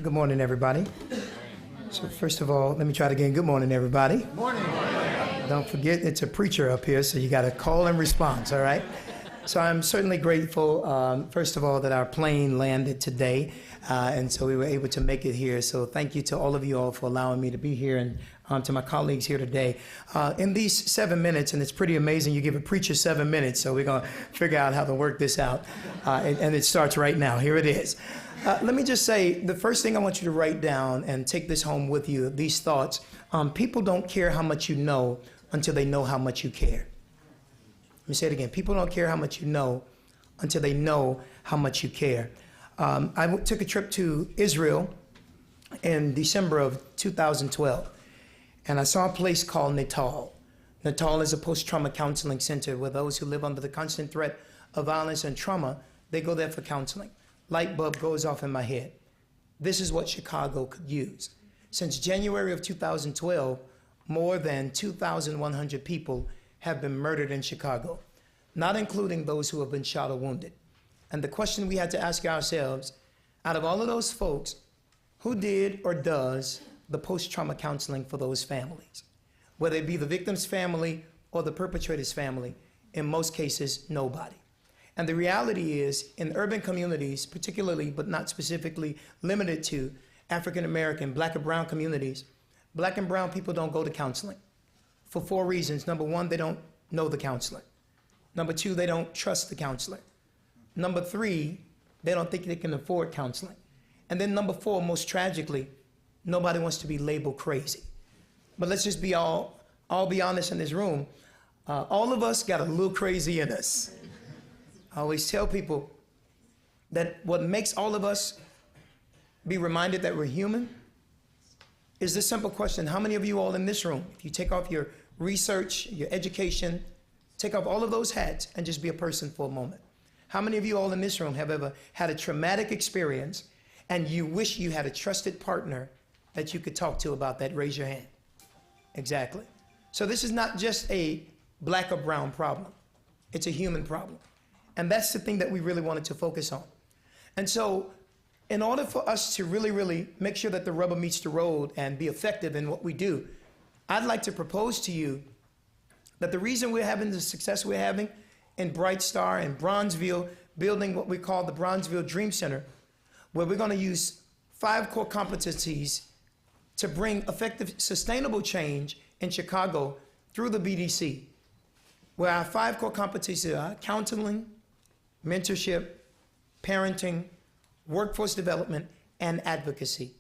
Good morning, everybody. So first of all, let me try it again. Good morning, everybody. Good morning. Don't forget, it's a preacher up here, so you got to call and response, all right? So I'm certainly grateful, first of all, that our plane landed today, and so we were able to make it here. So thank you to all of you all for allowing me to be here, and to my colleagues here today. In these 7 minutes, and it's pretty amazing, you give a preacher 7 minutes, so we're going to figure out how to work this out, and it starts right now. Here it is. Let me just say, the first thing I want you to write down and take this home with you, these thoughts. People don't care how much you know until they know how much you care. Let me say it again. People don't care how much you know until they know how much you care. I took a trip to Israel in December of 2012, and I saw a place called Natal. Natal is a post-trauma counseling center where those who live under the constant threat of violence and trauma, they go there for counseling. Light bulb goes off in my head. This is what Chicago could use. Since January of 2012, more than 2,100 people have been murdered in Chicago, not including those who have been shot or wounded. And the question we had to ask ourselves, out of all of those folks, who did or does the post-trauma counseling for those families? Whether it be the victim's family or the perpetrator's family, in most cases, nobody. And the reality is, in urban communities, particularly, but not specifically limited to African American, Black and brown communities, Black and brown people don't go to counseling for 4 reasons. Number one, they don't know the counselor. Number two, they don't trust the counselor. Number three, they don't think they can afford counseling. And then number four, most tragically, nobody wants to be labeled crazy. But let's just be all be honest in this room. All of us got a little crazy in us. I always tell people that what makes all of us be reminded that we're human is this simple question. How many of you all in this room, if you take off your research, your education, take off all of those hats and just be a person for a moment? How many of you all in this room have ever had a traumatic experience and you wish you had a trusted partner that you could talk to about that? Raise your hand. Exactly. So this is not just a Black or brown problem. It's a human problem. And that's the thing that we really wanted to focus on. And so in order for us to really make sure that the rubber meets the road and be effective in what we do, I'd like to propose to you that the reason we're having the success we're having in Bright Star and Bronzeville, building what we call the Bronzeville Dream Center, where we're going to use 5 core competencies to bring effective, sustainable change in Chicago through the BDC, where our 5 core competencies are counseling, mentorship, parenting, workforce development, and advocacy.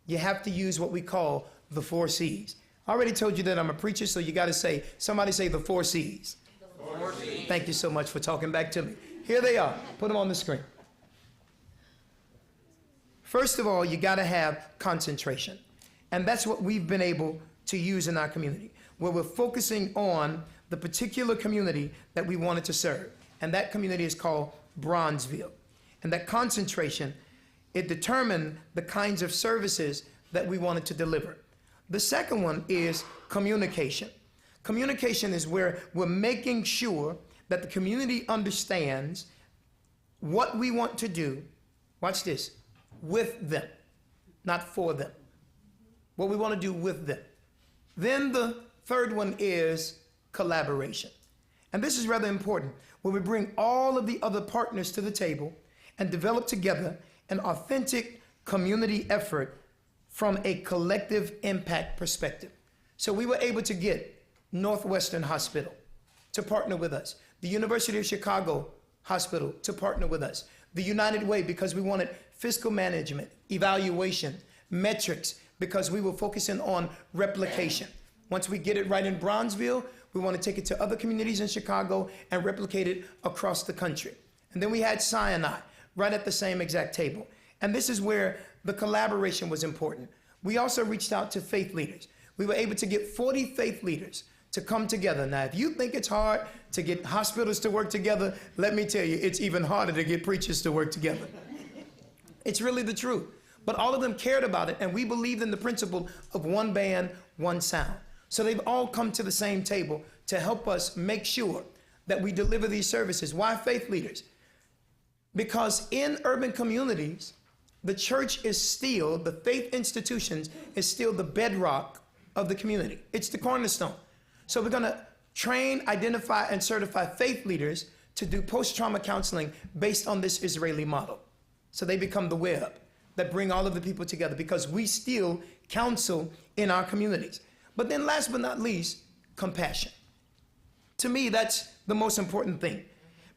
You have to use what we call the 4 C's. I already told you that I'm a preacher, so you got to somebody say the 4 C's. The 4 C's. Thank you so much for talking back to me. Here they are. Put them on the screen. First of all, you got to have concentration. And that's what we've been able to use in our community, where we're focusing on the particular community that we wanted to serve. And that community is called Bronzeville. And that concentration, it determined the kinds of services that we wanted to deliver. The second one is communication. Communication is where we're making sure that the community understands what we want to do, watch this, with them, not for them. What we want to do with them. Then the third one is collaboration. And this is rather important, where we bring all of the other partners to the table and develop together an authentic community effort from a collective impact perspective. So we were able to get Northwestern Hospital to partner with us, the University of Chicago Hospital to partner with us, the United Way, because we wanted fiscal management, evaluation, metrics, because we were focusing on replication. Once we get it right in Bronzeville, we want to take it to other communities in Chicago and replicate it across the country. And then we had Sinai right at the same exact table. And this is where the collaboration was important. We also reached out to faith leaders. We were able to get 40 faith leaders to come together. Now, if you think it's hard to get hospitals to work together, let me tell you, it's even harder to get preachers to work together. It's really the truth. But all of them cared about it, and we believed in the principle of one band, one sound. So they've all come to the same table to help us make sure that we deliver these services. Why faith leaders? Because in urban communities, the church is still, the faith institutions is still the bedrock of the community. It's the cornerstone. So we're going to train, identify, and certify faith leaders to do post-trauma counseling based on this Israeli model. So they become the web that bring all of the people together, because we still counsel in our communities. But then last but not least, compassion. To me, that's the most important thing,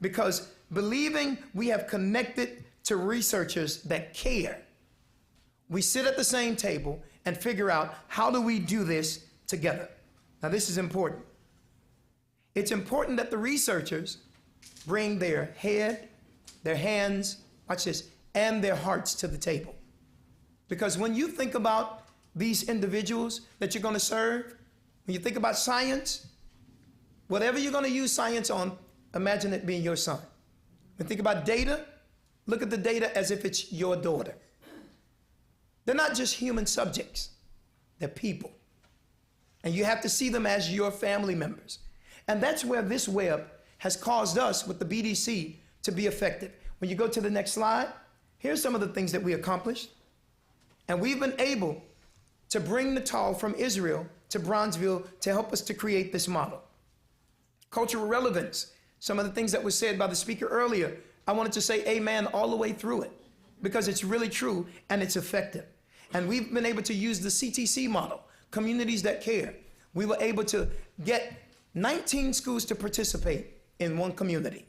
because believing we have connected to researchers that care, we sit at the same table and figure out, how do we do this together? Now, this is important. It's important that the researchers bring their head, their hands, watch this, and their hearts to the table. Because when you think about these individuals that you're going to serve, when you think about science, whatever you're going to use science on, imagine it being your son. When you think about data, look at the data as if it's your daughter. They're not just human subjects, they're people. And you have to see them as your family members. And that's where this web has caused us with the BDC to be effective. When you go to the next slide, here's some of the things that we accomplished. And we've been able to bring Natal from Israel to Bronzeville to help us to create this model. Cultural relevance, some of the things that were said by the speaker earlier, I wanted to say amen all the way through it, because it's really true and it's effective. And we've been able to use the CTC model, communities that care. We were able to get 19 schools to participate in one community.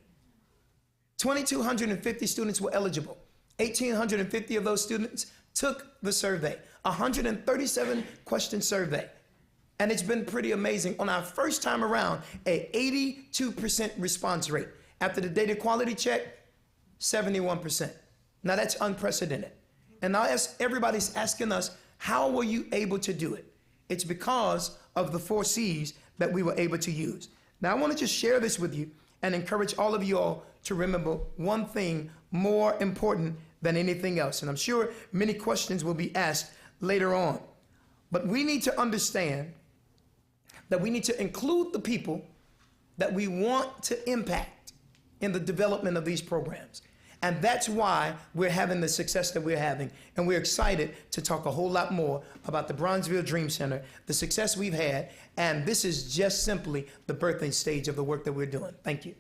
2,250 students were eligible. 1,850 of those students took the survey, 137 question survey. And it's been pretty amazing. On our first time around, a 82% response rate. After the data quality check, 71%. Now that's unprecedented. And now everybody's asking us, how were you able to do it? It's because of the 4 C's that we were able to use. Now I want to just share this with you and encourage all of you all to remember one thing more important than anything else. And I'm sure many questions will be asked later on. But we need to understand that we need to include the people that we want to impact in the development of these programs. And that's why we're having the success that we're having. And we're excited to talk a whole lot more about the Bronzeville Dream Center, the success we've had. And this is just simply the birthing stage of the work that we're doing. Thank you.